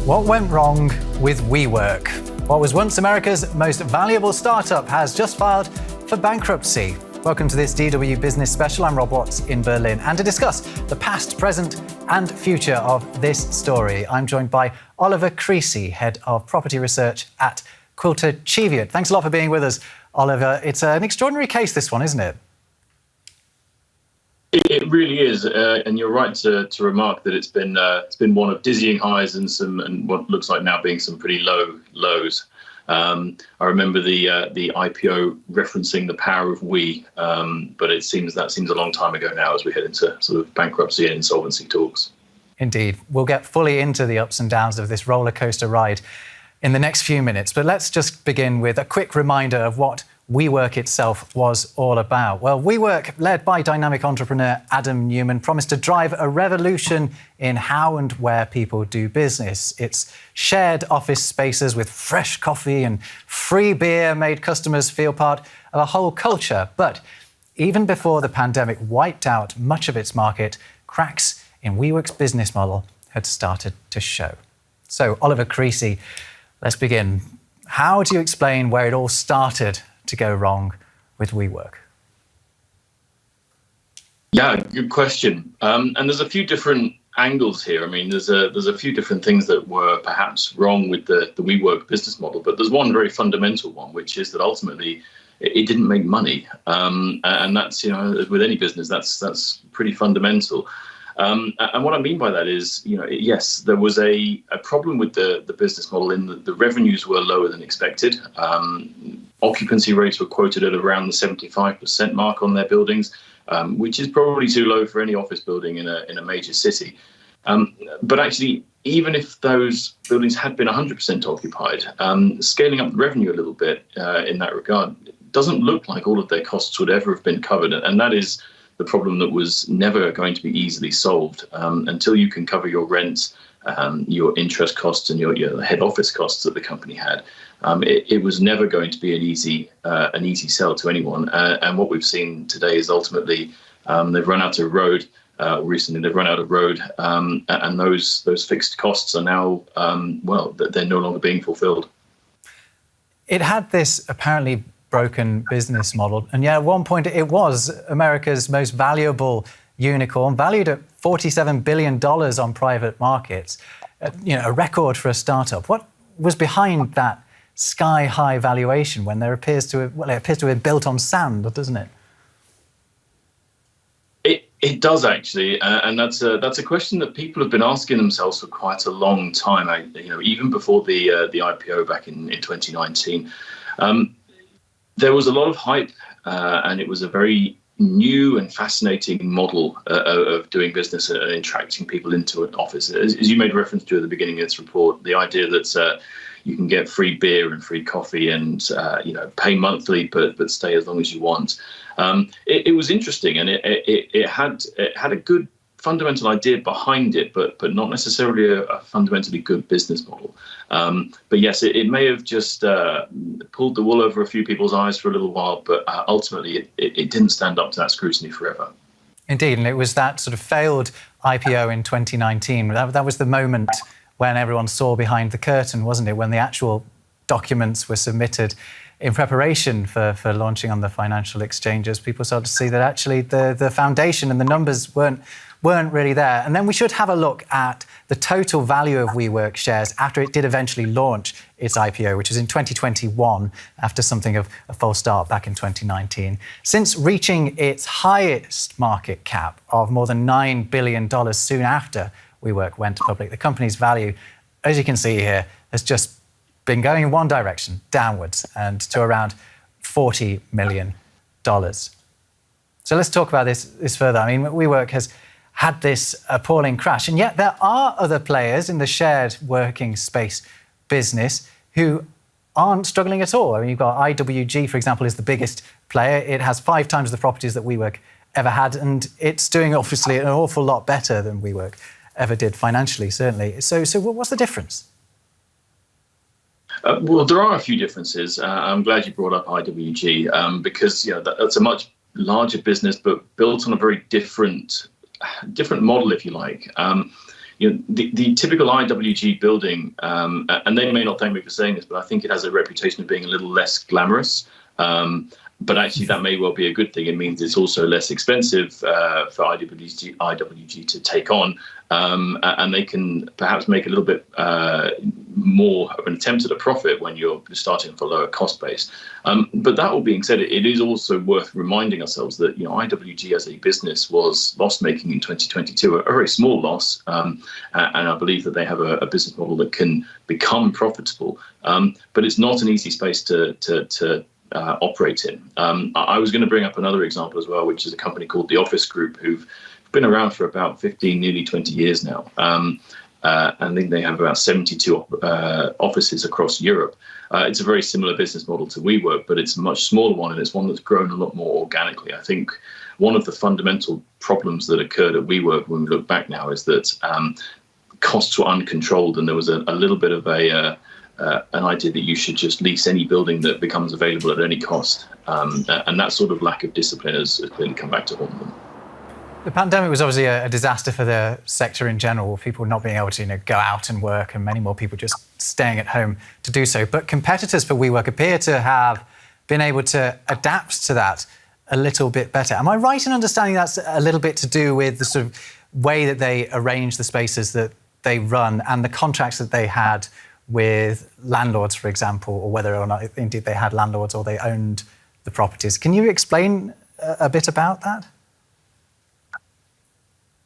What went wrong with WeWork? What was once America's most valuable startup has just filed for bankruptcy. Welcome to this DW Business Special. I'm Rob Watts in Berlin. And to discuss the past, present and future of this story, I'm joined by Oliver Creasey, Head of Property Research at Quilter Cheviot. Thanks a lot for being with us, Oliver. It's an extraordinary case, this one, isn't it? It really is, and you're right to remark that it's been one of dizzying highs and what looks like now being some pretty low lows. I remember the IPO referencing the power of we, but it seems a long time ago now as we head into sort of bankruptcy and insolvency talks. Indeed, we'll get fully into the ups and downs of this roller coaster ride in the next few minutes, but let's just begin with a quick reminder of what WeWork itself was all about. Well, WeWork, led by dynamic entrepreneur Adam Newman, promised to drive a revolution in how and where people do business. Its shared office spaces with fresh coffee and free beer made customers feel part of a whole culture. But even before the pandemic wiped out much of its market, cracks in WeWork's business model had started to show. So, Oliver Creasey, let's begin. How do you explain where it all started to go wrong with WeWork? Yeah, good question. And there's a few different angles here. I mean, there's a few different things that were perhaps wrong with the WeWork business model, but there's one very fundamental one, which is that ultimately it didn't make money. And that's, with any business, that's pretty fundamental. And what I mean by that is, yes, there was a problem with the business model in that the revenues were lower than expected. Occupancy rates were quoted at around the 75% mark on their buildings, which is probably too low for any office building in a major city. But actually, even if those buildings had been 100% occupied, scaling up the revenue a little bit in that regard doesn't look like all of their costs would ever have been covered. And that is the problem that was never going to be easily solved until you can cover your rent, your interest costs and your head office costs that the company had. It was never going to be an easy sell to anyone. And what we've seen today is ultimately they've run out of road. Recently, they've run out of road, and those fixed costs are now, they're no longer being fulfilled. It had this apparently broken business model. And yeah, at one point it was America's most valuable unicorn, valued at $47 billion on private markets, a record for a startup. What was behind that sky-high valuation when it appears to have been built on sand, doesn't it? It does actually, and that's a question that people have been asking themselves for quite a long time. Even before the IPO back in 2019. There was a lot of hype, and it was a very new and fascinating model of doing business and attracting people into an office. As you made reference to at the beginning of this report, the idea that you can get free beer and free coffee and pay monthly but stay as long as you want. It was interesting, and it had a good fundamental idea behind it, but not necessarily a fundamentally good business model. But yes, it may have just pulled the wool over a few people's eyes for a little while, but ultimately it didn't stand up to that scrutiny forever. Indeed, and it was that sort of failed IPO in 2019. That was the moment when everyone saw behind the curtain, wasn't it? When the actual documents were submitted in preparation for launching on the financial exchanges, people started to see that actually the foundation and the numbers weren't really there. And then we should have a look at the total value of WeWork shares after it did eventually launch its IPO, which was in 2021, after something of a false start back in 2019. Since reaching its highest market cap of more than $9 billion soon after WeWork went public, the company's value, as you can see here, has just been going in one direction, downwards, and to around $40 million. So let's talk about this further. I mean, WeWork has had this appalling crash, and yet there are other players in the shared working space business who aren't struggling at all. I mean, you've got IWG, for example, is the biggest player. It has 5 times the properties that WeWork ever had, and it's doing obviously an awful lot better than WeWork ever did financially, certainly. So what's the difference? Well, there are a few differences. I'm glad you brought up IWG because that's a much larger business, but built on a very different model, if you like. the typical IWG building, and they may not thank me for saying this, but I think it has a reputation of being a little less glamorous. But actually, that may well be a good thing. It means it's also less expensive for IWG to take on, and they can perhaps make a little bit more of an attempt at a profit when you're starting with a lower cost base. But that all being said, it is also worth reminding ourselves that IWG as a business was loss-making in 2022, a very small loss, and I believe that they have a business model that can become profitable. But it's not an easy space to operate in. I was going to bring up another example as well, which is a company called the Office Group, who've been around for about 15, nearly 20 years now. I think they have about 72 offices across Europe. It's a very similar business model to WeWork, but it's a much smaller one, and it's one that's grown a lot more organically. I think one of the fundamental problems that occurred at WeWork when we look back now is that costs were uncontrolled, and there was a little bit of an idea that you should just lease any building that becomes available at any cost. And that sort of lack of discipline has clearly come back to haunt them. The pandemic was obviously a disaster for the sector in general, people not being able to go out and work, and many more people just staying at home to do so. But competitors for WeWork appear to have been able to adapt to that a little bit better. Am I right in understanding that's a little bit to do with the sort of way that they arrange the spaces that they run and the contracts that they had with landlords, for example, or whether or not indeed they had landlords or they owned the properties? Can you explain a bit about that?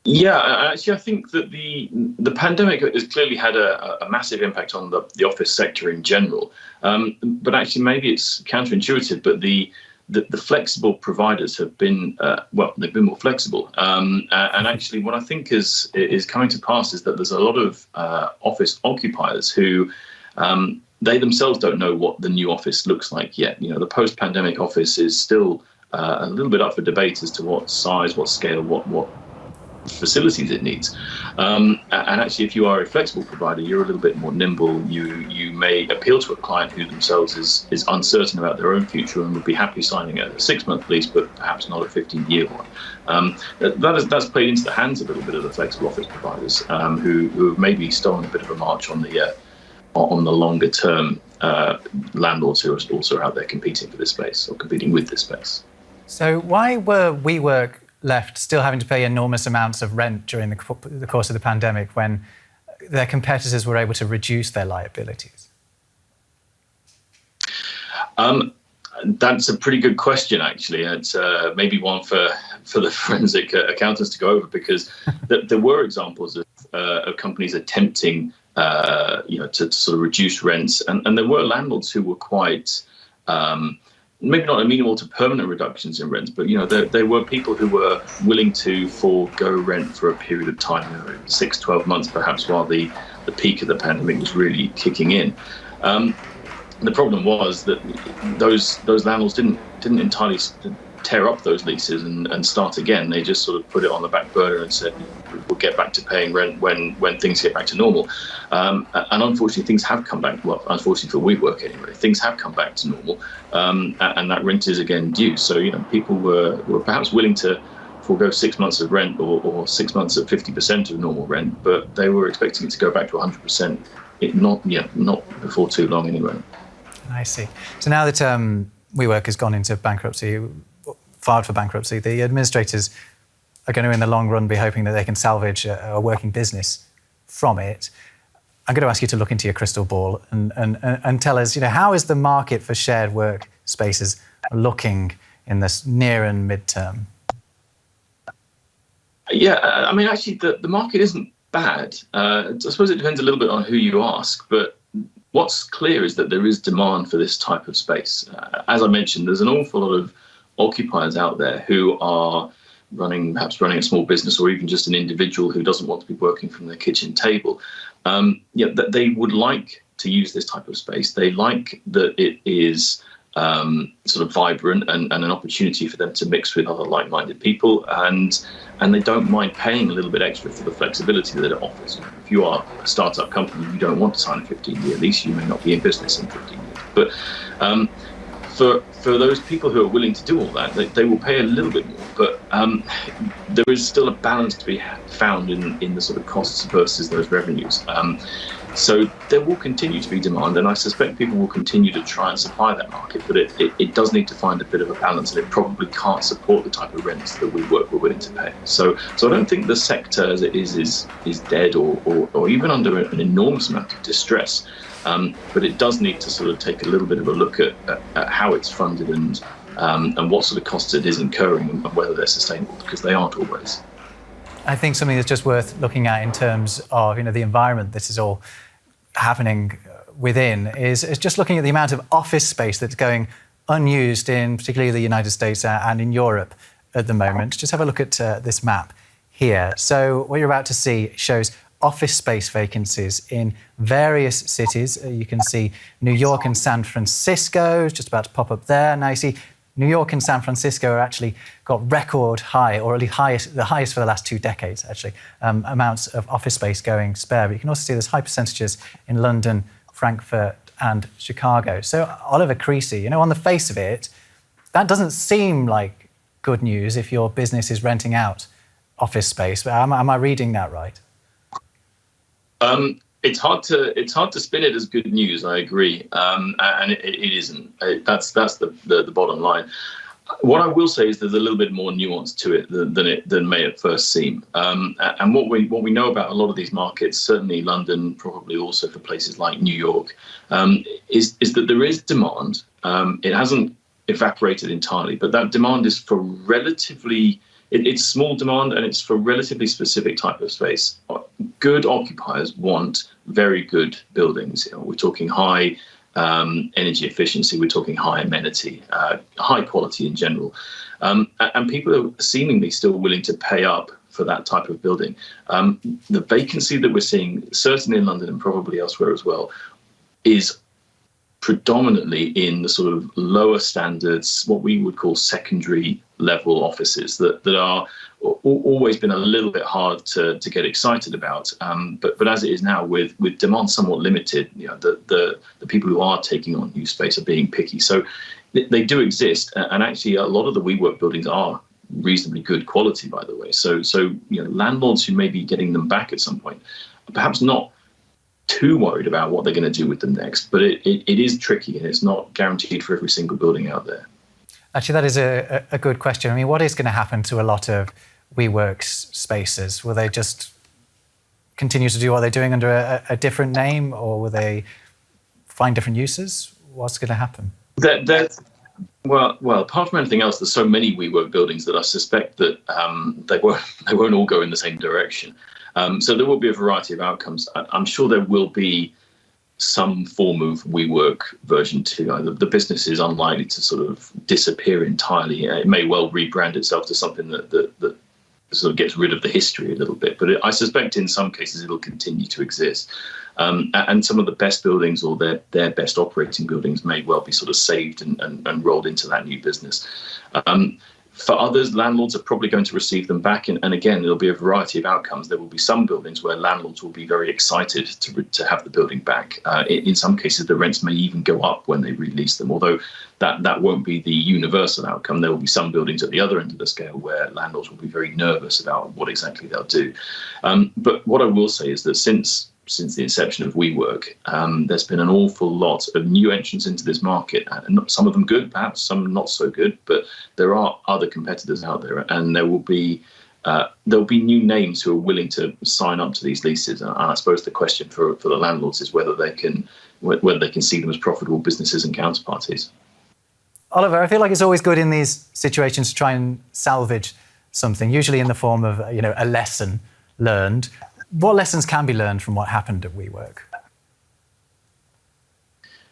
Yeah, actually, I think that the pandemic has clearly had a massive impact on the office sector in general. But actually, maybe it's counterintuitive, but the flexible providers have been, they've been more flexible. And actually, what I think is coming to pass is that there's a lot of office occupiers who they themselves don't know what the new office looks like yet. The post-pandemic office is still a little bit up for debate as to what size, what scale, what facilities it needs. And actually, if you are a flexible provider, you're a little bit more nimble. You may appeal to a client who themselves is uncertain about their own future and would be happy signing a 6-month lease, but perhaps not a 15-year one. That's played into the hands a little bit of the flexible office providers who have maybe stolen a bit of a march on the longer term landlords who are also out there competing for this space or competing with this space. So why were WeWork left still having to pay enormous amounts of rent during the course of the pandemic when their competitors were able to reduce their liabilities? That's a pretty good question, actually. It's maybe one for the forensic accountants to go over, because there were examples of companies attempting to sort of reduce rents, and there were landlords who were quite maybe not amenable to permanent reductions in rents, but there were people who were willing to forego rent for a period of time, 6-12 months perhaps, while the peak of the pandemic was really kicking in. The problem was that those landlords didn't entirely tear up those leases and start again. They just sort of put it on the back burner and said, we'll get back to paying rent when things get back to normal. And unfortunately, things have come back. Well, unfortunately for WeWork anyway, things have come back to normal, and that rent is again due. So people were perhaps willing to forego 6 months of rent or 6 months at 50% of normal rent, but they were expecting it to go back to 100%. Not before too long anyway. I see. So now that WeWork has gone into bankruptcy, filed for bankruptcy, the administrators are going to, in the long run, be hoping that they can salvage a working business from it. I'm going to ask you to look into your crystal ball and tell us, how is the market for shared work spaces looking in this near and mid-term? Yeah, I mean, actually, the market isn't bad. I suppose it depends a little bit on who you ask, but what's clear is that there is demand for this type of space. As I mentioned, there's an awful lot of occupiers out there who are perhaps running a small business, or even just an individual who doesn't want to be working from their kitchen table. That they would like to use this type of space. They like that it is sort of vibrant and an opportunity for them to mix with other like-minded people, and they don't mind paying a little bit extra for the flexibility that it offers. If you are a startup company, you don't want to sign a 15-year lease. You may not be in business in 15 years. But for those people who are willing to do all that, they will pay a little bit more, but there is still a balance to be found in the sort of costs versus those revenues. So there will continue to be demand, and I suspect people will continue to try and supply that market, but it does need to find a bit of a balance, and it probably can't support the type of rents that WeWork were willing to pay. So I don't think the sector as it is dead or even under an enormous amount of distress. But it does need to sort of take a little bit of a look at how it's funded and what sort of costs it is incurring and whether they're sustainable, because they aren't always. I think something that's just worth looking at in terms of the environment this is all happening within is just looking at the amount of office space that's going unused in particularly the United States and in Europe at the moment. Just have a look at this map here. So what you're about to see shows office space vacancies in various cities. You can see New York and San Francisco, just about to pop up there. Now you see New York and San Francisco are actually got record high, or at least the highest for the last 2 decades, actually, amounts of office space going spare. But you can also see there's high percentages in London, Frankfurt and Chicago. So Oliver Creasey, on the face of it, that doesn't seem like good news if your business is renting out office space. But am I reading that right? It's hard to spin it as good news. I agree, and it isn't. That's the bottom line. What I will say is there's a little bit more nuance to it than may at first seem. And what we know about a lot of these markets, certainly London, probably also for places like New York, is that there is demand. It hasn't evaporated entirely, but that demand is for relatively. It's small demand, and it's for relatively specific type of space. Good occupiers want very good buildings. We're talking high energy efficiency, we're talking high amenity, high quality in general. And people are seemingly still willing to pay up for that type of building. The vacancy that we're seeing, certainly in London and probably elsewhere as well, is predominantly in the sort of lower standards, what we would call secondary level offices that are always been a little bit hard to get excited about. But as it is now, with demand somewhat limited, the people who are taking on new space are being picky. So they do exist, and actually a lot of the WeWork buildings are reasonably good quality, by the way. So landlords who may be getting them back at some point, perhaps not too worried about what they're going to do with them next, but it is tricky, and it's not guaranteed for every single building out there. Actually, that is a good question. I mean, what is going to happen to a lot of WeWork's spaces? Will they just continue to do what they're doing under a different name, or will they find different uses? What's going to happen? Well, apart from anything else, there's so many WeWork buildings that I suspect that they won't all go in the same direction. So there will be a variety of outcomes. I'm sure there will be some form of WeWork version 2. The business is unlikely to sort of disappear entirely. It may well rebrand itself to something that sort of gets rid of the history a little bit. But I suspect in some cases it'll continue to exist. And some of the best buildings, or their best operating buildings, may well be sort of saved and rolled into that new business. For others, landlords are probably going to receive them back. And again, there'll be a variety of outcomes. There will be some buildings where landlords will be very excited to have the building back. In some cases, the rents may even go up when they release them, although that won't be the universal outcome. There will be some buildings at the other end of the scale where landlords will be very nervous about what exactly they'll do. But what I will say is that since the inception of WeWork, there's been an awful lot of new entrants into this market, and some of them good, perhaps some not so good, but there are other competitors out there, and there'll be new names who are willing to sign up to these leases. And I suppose the question for the landlords is whether they can see them as profitable businesses and counterparties. Oliver, I feel like it's always good in these situations to try and salvage something, usually in the form of a lesson learned. What lessons can be learned from what happened at WeWork?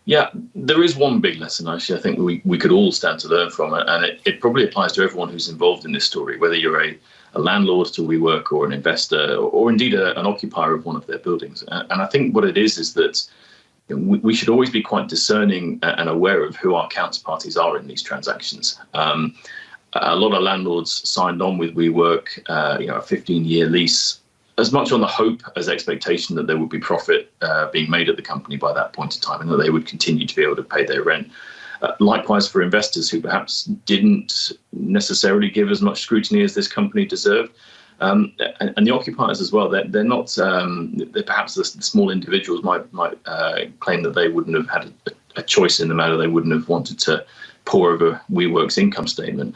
Yeah, there is one big lesson, actually, I think we could all stand to learn from it. And it probably applies to everyone who's involved in this story, whether you're a landlord to WeWork or an investor or indeed an occupier of one of their buildings. And I think what it is that we should always be quite discerning and aware of who our counterparties are in these transactions. A lot of landlords signed on with WeWork, a 15-year lease, as much on the hope as expectation that there would be profit being made at the company by that point in time, and that they would continue to be able to pay their rent. Likewise for investors who perhaps didn't necessarily give as much scrutiny as this company deserved. And the occupiers as well, they're not, perhaps the small individuals might claim that they wouldn't have had a choice in the matter. They wouldn't have wanted to pore over WeWork's income statement.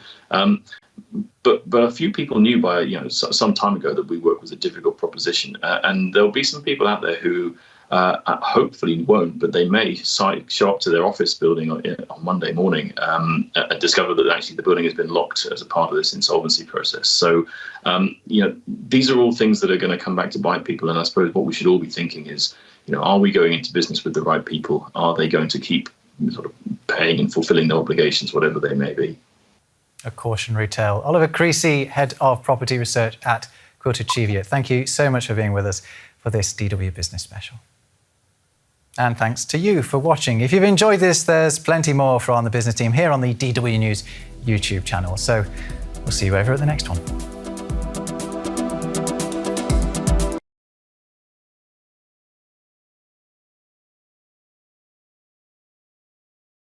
But a few people knew by some time ago that WeWork was a difficult proposition, and there'll be some people out there who hopefully won't, but they may show up to their office building on Monday morning and discover that actually the building has been locked as a part of this insolvency process. So these are all things that are going to come back to bite people, and I suppose what we should all be thinking is, are we going into business with the right people? Are they going to keep sort of paying and fulfilling their obligations, whatever they may be? A cautionary tale. Oliver Creasey, Head of Property Research at Quilter Cheviot. Thank you so much for being with us for this DW Business Special. And thanks to you for watching. If you've enjoyed this, there's plenty more from the business team here on the DW News YouTube channel. So we'll see you over at the next one.